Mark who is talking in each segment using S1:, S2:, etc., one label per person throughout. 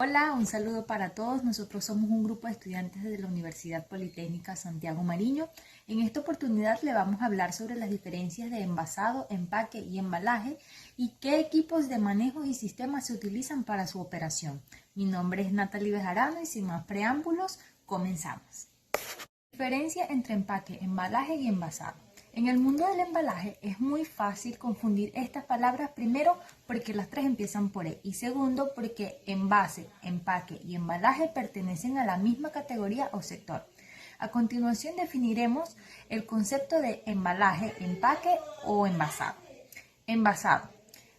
S1: Hola, un saludo para todos. Nosotros somos un grupo de estudiantes de la Universidad Politécnica Santiago Mariño. En esta oportunidad le vamos a hablar sobre las diferencias de envasado, empaque y embalaje y qué equipos de manejo y sistemas se utilizan para su operación. Mi nombre es Natalie Bejarano y sin más preámbulos, comenzamos. Diferencia entre empaque, embalaje y envasado. En el mundo del embalaje es muy fácil confundir estas palabras, primero porque las tres empiezan por E y segundo porque envase, empaque y embalaje pertenecen a la misma categoría o sector. A continuación definiremos el concepto de embalaje, empaque o envasado. Envasado.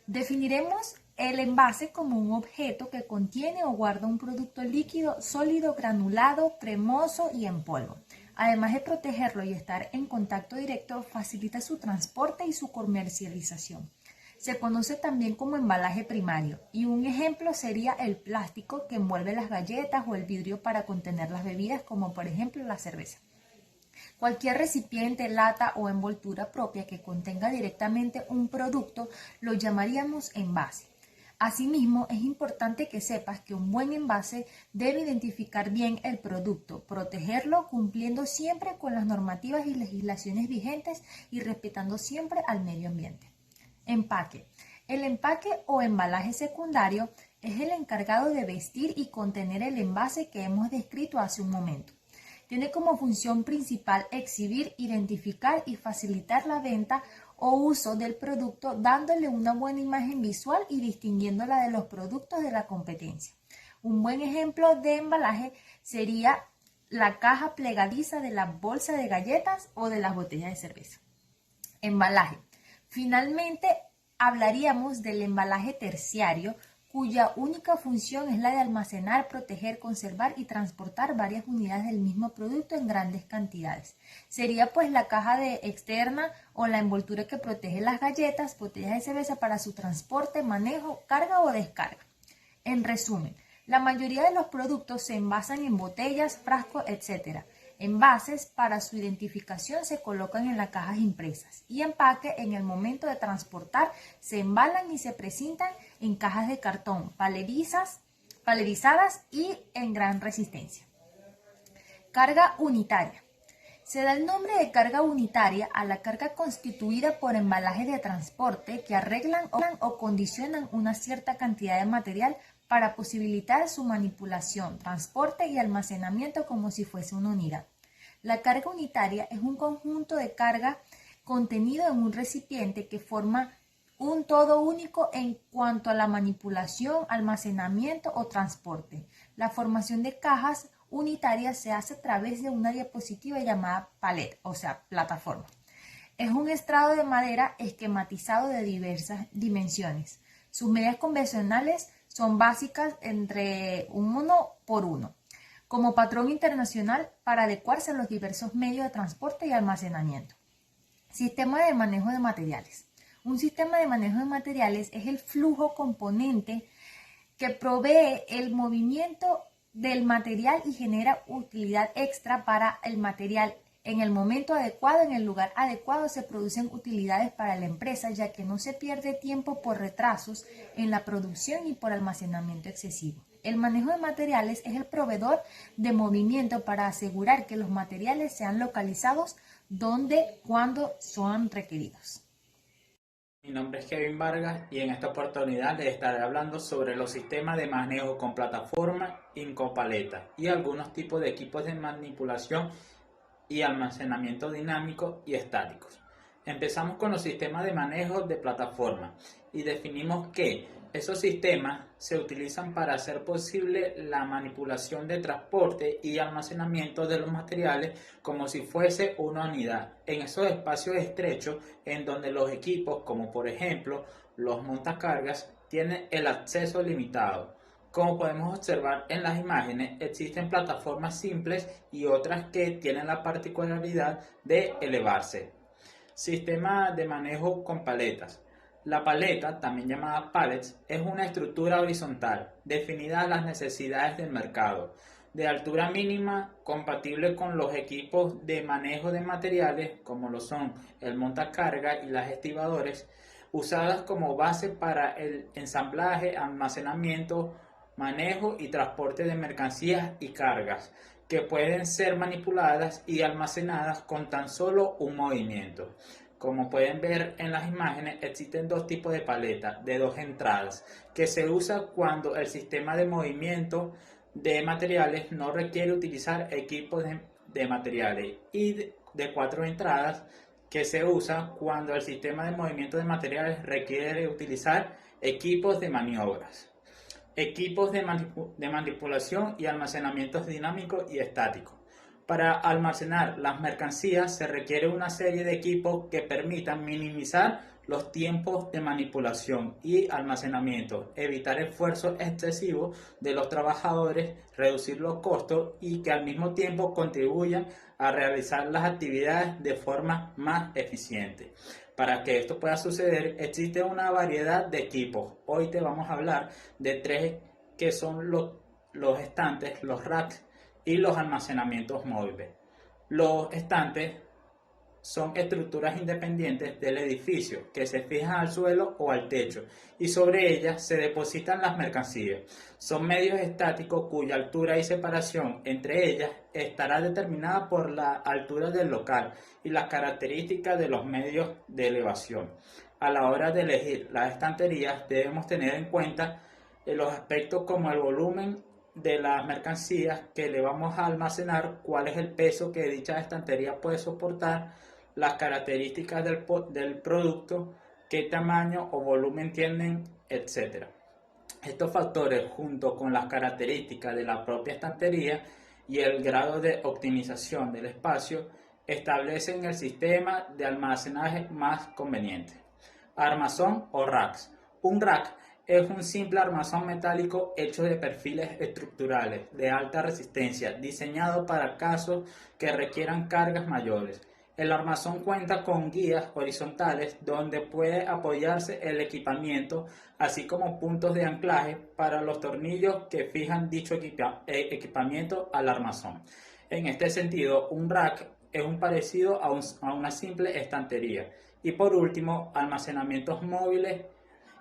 S1: Definiremos el envase como un objeto que contiene o guarda un producto líquido, sólido, granulado, cremoso y en polvo. Además de protegerlo y estar en contacto directo, facilita su transporte y su comercialización. Se conoce también como embalaje primario y un ejemplo sería el plástico que envuelve las galletas o el vidrio para contener las bebidas como por ejemplo la cerveza. Cualquier recipiente, lata o envoltura propia que contenga directamente un producto lo llamaríamos envase. Asimismo, es importante que sepas que un buen envase debe identificar bien el producto, protegerlo cumpliendo siempre con las normativas y legislaciones vigentes y respetando siempre al medio ambiente. Empaque. El empaque o embalaje secundario es el encargado de vestir y contener el envase que hemos descrito hace un momento. Tiene como función principal exhibir, identificar y facilitar la venta o uso del producto, dándole una buena imagen visual y distinguiéndola de los productos de la competencia. Un buen ejemplo de embalaje sería la caja plegadiza de la bolsa de galletas o de las botellas de cerveza. Embalaje. Finalmente, hablaríamos del embalaje terciario, cuya única función es la de almacenar, proteger, conservar y transportar varias unidades del mismo producto en grandes cantidades. Sería pues la caja externa o la envoltura que protege las galletas, botellas de cerveza para su transporte, manejo, carga o descarga. En resumen, la mayoría de los productos se envasan en botellas, frascos, etc. Envases para su identificación se colocan en las cajas impresas y empaque en el momento de transportar se embalan y se presentan en cajas de cartón palerizadas y en gran resistencia. Carga unitaria. Se da el nombre de carga unitaria a la carga constituida por embalajes de transporte que arreglan o condicionan una cierta cantidad de material para posibilitar su manipulación, transporte y almacenamiento como si fuese una unidad. La carga unitaria es un conjunto de carga contenido en un recipiente que forma un todo único en cuanto a la manipulación, almacenamiento o transporte. La formación de cajas unitarias se hace a través de una diapositiva llamada paleta, o sea, plataforma. Es un estrado de madera esquematizado de diversas dimensiones. Sus medidas convencionales son básicas entre 1 por 1, como patrón internacional para adecuarse a los diversos medios de transporte y almacenamiento. Sistema de manejo de materiales. Un sistema de manejo de materiales es el flujo componente que provee el movimiento del material y genera utilidad extra para el material. En el momento adecuado, en el lugar adecuado, se producen utilidades para la empresa, ya que no se pierde tiempo por retrasos en la producción y por almacenamiento excesivo. El manejo de materiales es el proveedor de movimiento para asegurar que los materiales sean localizados donde, cuando son requeridos.
S2: Mi nombre es Kevin Vargas y en esta oportunidad les estaré hablando sobre los sistemas de manejo con plataforma y con paleta y algunos tipos de equipos de manipulación y almacenamiento dinámico y estáticos. Empezamos con los sistemas de manejo de plataforma y definimos que esos sistemas se utilizan para hacer posible la manipulación de transporte y almacenamiento de los materiales como si fuese una unidad en esos espacios estrechos en donde los equipos, como por ejemplo los montacargas, tienen el acceso limitado. Como podemos observar en las imágenes, existen plataformas simples y otras que tienen la particularidad de elevarse. Sistema de manejo con paletas. La paleta, también llamada pallets, es una estructura horizontal definida a las necesidades del mercado, de altura mínima compatible con los equipos de manejo de materiales como lo son el montacarga y las estibadores, usadas como base para el ensamblaje, almacenamiento, manejo y transporte de mercancías y cargas, que pueden ser manipuladas y almacenadas con tan solo un movimiento. Como pueden ver en las imágenes, existen dos tipos de paletas de dos entradas que se usa cuando el sistema de movimiento de materiales no requiere utilizar equipos de materiales, y de cuatro entradas que se usa cuando el sistema de movimiento de materiales requiere utilizar equipos de maniobras, equipos de manipulación y almacenamientos dinámicos y estáticos. Para almacenar las mercancías se requiere una serie de equipos que permitan minimizar los tiempos de manipulación y almacenamiento, evitar esfuerzos excesivos de los trabajadores, reducir los costos y que al mismo tiempo contribuyan a realizar las actividades de forma más eficiente. Para que esto pueda suceder, existe una variedad de equipos. Hoy te vamos a hablar de tres, que son los estantes, los racks y los almacenamientos móviles. Los estantes son estructuras independientes del edificio que se fijan al suelo o al techo y sobre ellas se depositan las mercancías. Son medios estáticos cuya altura y separación entre ellas estará determinada por la altura del local y las características de los medios de elevación. A la hora de elegir las estanterías debemos tener en cuenta los aspectos como el volumen de las mercancías que le vamos a almacenar, cuál es el peso que dicha estantería puede soportar, las características del producto, qué tamaño o volumen tienen, etc. Estos factores, junto con las características de la propia estantería y el grado de optimización del espacio, establecen el sistema de almacenaje más conveniente. Armazón o racks. Un rack es un simple armazón metálico hecho de perfiles estructurales de alta resistencia, diseñado para casos que requieran cargas mayores. El armazón cuenta con guías horizontales donde puede apoyarse el equipamiento, así como puntos de anclaje para los tornillos que fijan dicho equipamiento al armazón. En este sentido, un rack es un parecido a una simple estantería. Y por último, almacenamientos móviles.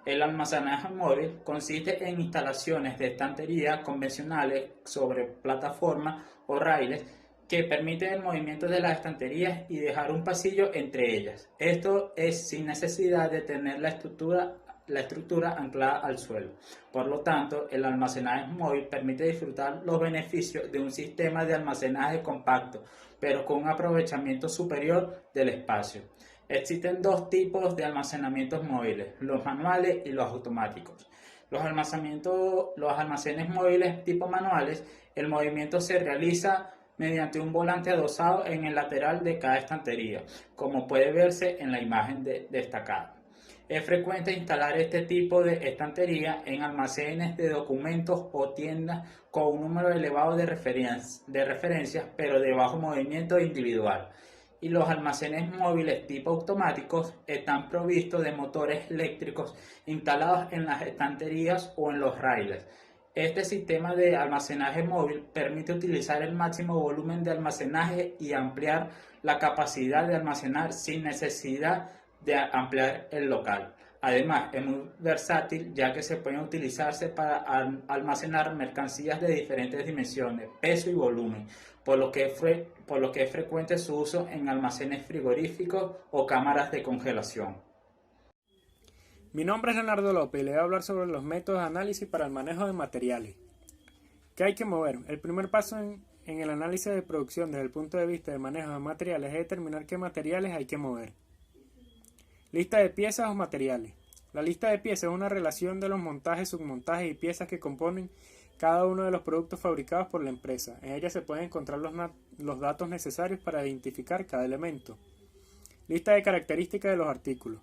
S2: El almacenaje móvil consiste en instalaciones de estanterías convencionales sobre plataformas o raíles que permiten el movimiento de las estanterías y dejar un pasillo entre ellas. Esto es sin necesidad de tener la estructura anclada al suelo. Por lo tanto, el almacenaje móvil permite disfrutar los beneficios de un sistema de almacenaje compacto, pero con un aprovechamiento superior del espacio. Existen dos tipos de almacenamientos móviles, los manuales y los automáticos. Los almacenes móviles tipo manuales, el movimiento se realiza mediante un volante adosado en el lateral de cada estantería, como puede verse en la imagen destacada. Es frecuente instalar este tipo de estantería en almacenes de documentos o tiendas con un número elevado de referencias, pero de bajo movimiento individual. Y los almacenes móviles tipo automáticos están provistos de motores eléctricos instalados en las estanterías o en los raíles. Este sistema de almacenaje móvil permite utilizar el máximo volumen de almacenaje y ampliar la capacidad de almacenar sin necesidad de ampliar el local. Además, es muy versátil ya que se pueden utilizarse para almacenar mercancías de diferentes dimensiones, peso y volumen, por lo que es frecuente su uso en almacenes frigoríficos o cámaras de congelación.
S3: Mi nombre es Leonardo López y le voy a hablar sobre los métodos de análisis para el manejo de materiales. ¿Qué hay que mover? El primer paso en el análisis de producción desde el punto de vista de manejo de materiales es determinar qué materiales hay que mover. Lista de piezas o materiales. La lista de piezas es una relación de los montajes, submontajes y piezas que componen cada uno de los productos fabricados por la empresa. En ella se pueden encontrar los datos necesarios para identificar cada elemento. Lista de características de los artículos.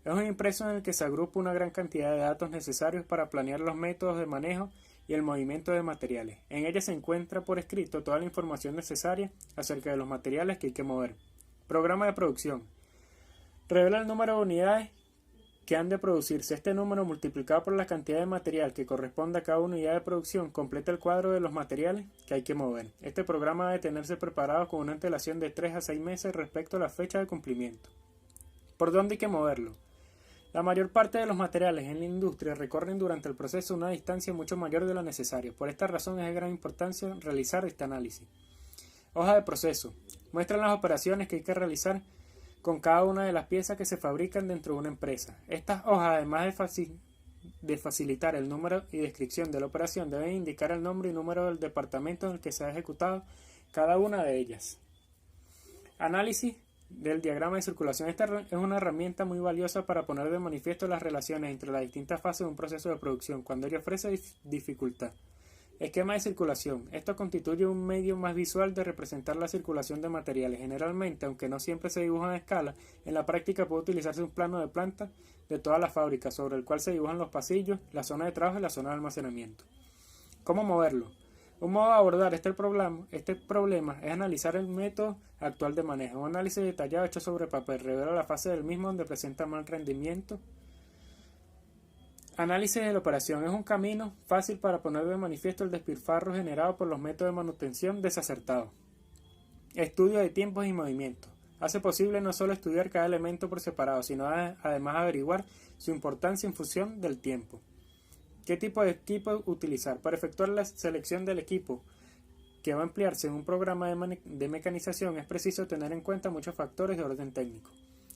S3: Es un impreso en el que se agrupa una gran cantidad de datos necesarios para planear los métodos de manejo y el movimiento de materiales. En ella se encuentra por escrito toda la información necesaria acerca de los materiales que hay que mover. Programa de producción. Revela el número de unidades que han de producirse. Este número multiplicado por la cantidad de material que corresponde a cada unidad de producción completa el cuadro de los materiales que hay que mover. Este programa debe tenerse preparado con una antelación de 3 a 6 meses respecto a la fecha de cumplimiento. ¿Por dónde hay que moverlo? La mayor parte de los materiales en la industria recorren durante el proceso una distancia mucho mayor de lo necesario. Por esta razón es de gran importancia realizar este análisis. Hoja de proceso. Muestran las operaciones que hay que realizar con cada una de las piezas que se fabrican dentro de una empresa. Estas hojas, además de facilitar el número y descripción de la operación, deben indicar el nombre y número del departamento en el que se ha ejecutado cada una de ellas. Análisis del diagrama de circulación. Esta es una herramienta muy valiosa para poner de manifiesto las relaciones entre las distintas fases de un proceso de producción, cuando ello ofrece dificultad. Esquema de circulación. Esto constituye un medio más visual de representar la circulación de materiales. Generalmente, aunque no siempre se dibuja a escala, en la práctica puede utilizarse un plano de planta de toda la fábrica, sobre el cual se dibujan los pasillos, la zona de trabajo y la zona de almacenamiento. ¿Cómo moverlo? Un modo de abordar este problema es analizar el método actual de manejo. Un análisis detallado hecho sobre papel revela la fase del mismo donde presenta mal rendimiento. Análisis de la operación. Es un camino fácil para poner de manifiesto el despilfarro generado por los métodos de manutención desacertados. Estudio de tiempos y movimientos. Hace posible no solo estudiar cada elemento por separado, sino además averiguar su importancia en función del tiempo. ¿Qué tipo de equipo utilizar? Para efectuar la selección del equipo que va a emplearse en un programa de mecanización es preciso tener en cuenta muchos factores de orden técnico.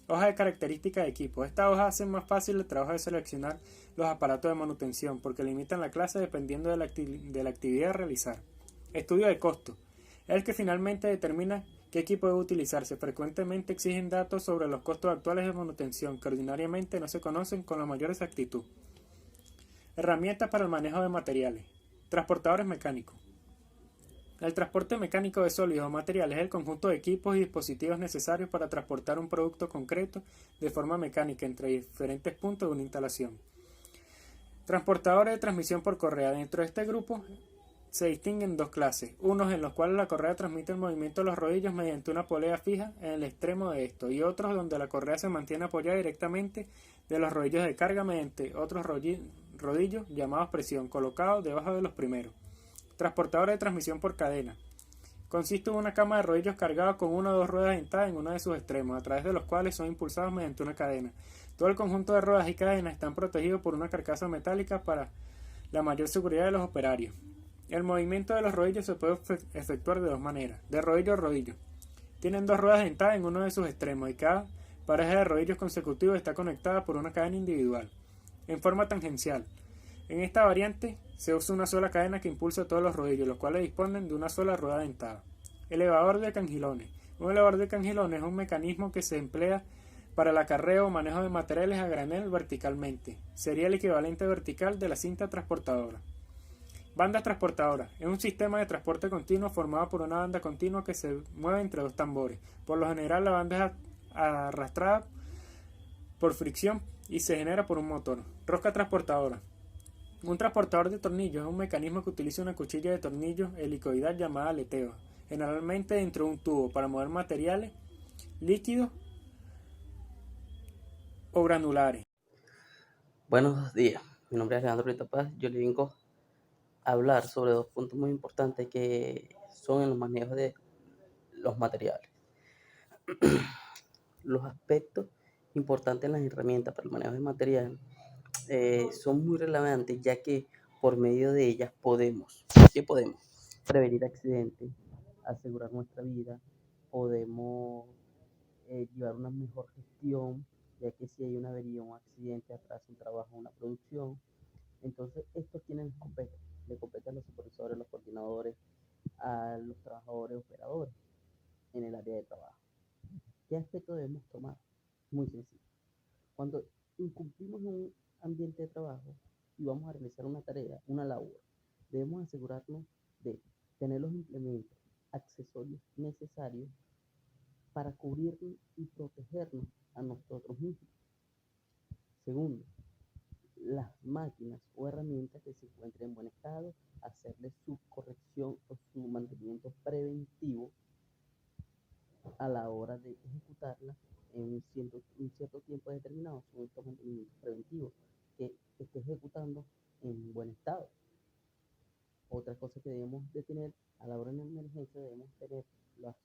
S3: Hoja de características de equipo. Esta hoja hace más fácil el trabajo de seleccionar los aparatos de manutención porque limitan la clase dependiendo de la actividad a realizar. Estudio de costo. Es el que finalmente determina qué equipo debe utilizarse. Frecuentemente exigen datos sobre los costos actuales de manutención que ordinariamente no se conocen con la mayor exactitud. Herramientas para el manejo de materiales. Transportadores mecánicos. El transporte mecánico de sólidos o materiales es el conjunto de equipos y dispositivos necesarios para transportar un producto concreto de forma mecánica entre diferentes puntos de una instalación. Transportadores de transmisión por correa. Dentro de este grupo se distinguen dos clases, unos en los cuales la correa transmite el movimiento de los rodillos mediante una polea fija en el extremo de esto, y otros donde la correa se mantiene apoyada directamente de los rodillos de carga mediante otros rodillos llamados presión, colocados debajo de los primeros. Transportador de transmisión por cadena. Consiste en una cama de rodillos cargados con una o dos ruedas dentadas en uno de sus extremos, a través de los cuales son impulsados mediante una cadena. Todo el conjunto de ruedas y cadenas están protegidos por una carcasa metálica para la mayor seguridad de los operarios. El movimiento de los rodillos se puede efectuar de dos maneras, de rodillo a rodillo. Tienen dos ruedas dentadas en uno de sus extremos y cada pareja de rodillos consecutivos está conectada por una cadena individual, en forma tangencial. En esta variante se usa una sola cadena que impulsa todos los rodillos, los cuales disponen de una sola rueda dentada. Elevador de cangilones. Un elevador de cangilones es un mecanismo que se emplea para el acarreo o manejo de materiales a granel verticalmente. Sería el equivalente vertical de la cinta transportadora. Bandas transportadoras. Es un sistema de transporte continuo formado por una banda continua que se mueve entre dos tambores. Por lo general la banda es arrastrada por fricción y se genera por un motor. Rosca transportadora. Un transportador de tornillos es un mecanismo que utiliza una cuchilla de tornillos helicoidal llamada aleteo, generalmente dentro de un tubo, para mover materiales líquidos o granulares.
S4: Buenos días, mi nombre es Alejandro Rita Paz. Yo le vengo a hablar sobre dos puntos muy importantes que son en los manejos de los materiales. Los aspectos importantes en las herramientas para el manejo de material son muy relevantes, ya que por medio de ellas podemos prevenir accidentes, asegurar nuestra vida, podemos llevar una mejor gestión, ya que si hay una avería, un accidente, atrás un trabajo, una producción. Entonces, estos quienes le competen a los supervisores, los coordinadores, a los trabajadores, operadores en el área de trabajo. ¿Qué aspecto debemos tomar? Muy sencillo. Cuando incumplimos un ambiente de trabajo y vamos a realizar una tarea, una labor, debemos asegurarnos de tener los implementos, accesorios necesarios para cubrirnos y protegernos a nosotros mismos. Segundo, las máquinas o herramientas que se encuentren en buen estado, hacerle su corrección o su mantenimiento preventivo a la hora de ejecutarla en un cierto tiempo determinado. Son estos mantenimientos preventivos que esté ejecutando en buen estado. Otra cosa que debemos de tener a la hora de una emergencia, debemos tener los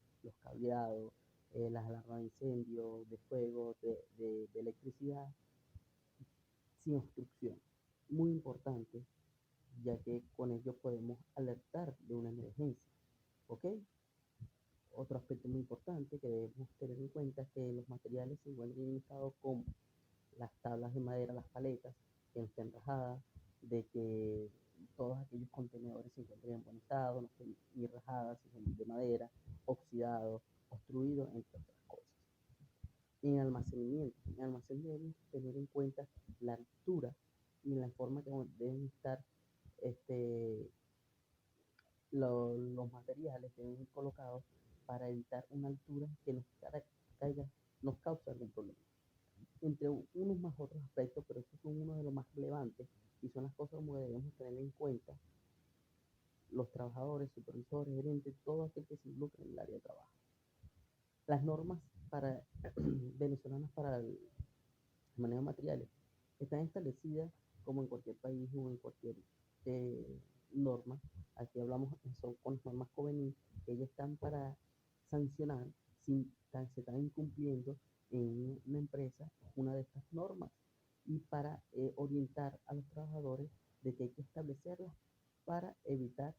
S4: cableados, las alarmas de incendio, de fuego, de electricidad, sin obstrucción. Muy importante, ya que con ello podemos alertar de una emergencia. ¿Ok? Otro aspecto muy importante que debemos tener en cuenta es que los materiales se encuentran en estado como las tablas de madera, las paletas, que no estén rajadas, de que todos aquellos contenedores se encuentren en buen estado, no estén ni rajadas, si son de madera, oxidados, obstruidos, entre otras cosas. En almacenamiento debemos tener en cuenta la altura y la forma que deben estar este, los materiales deben ir colocados para evitar una altura que caiga, nos cause algún problema. Entre unos más otros aspectos, pero estos son uno de los más relevantes y son las cosas como debemos tener en cuenta los trabajadores, supervisores, gerentes, todo aquel que se involucre en el área de trabajo. Las normas venezolanas para el manejo de materiales están establecidas como en cualquier país o en cualquier norma. Aquí hablamos, son con las normas COVENIS, que ellas están para sancionar si se están incumpliendo en una empresa una de estas normas y para orientar a los trabajadores de que hay que establecerlas para evitar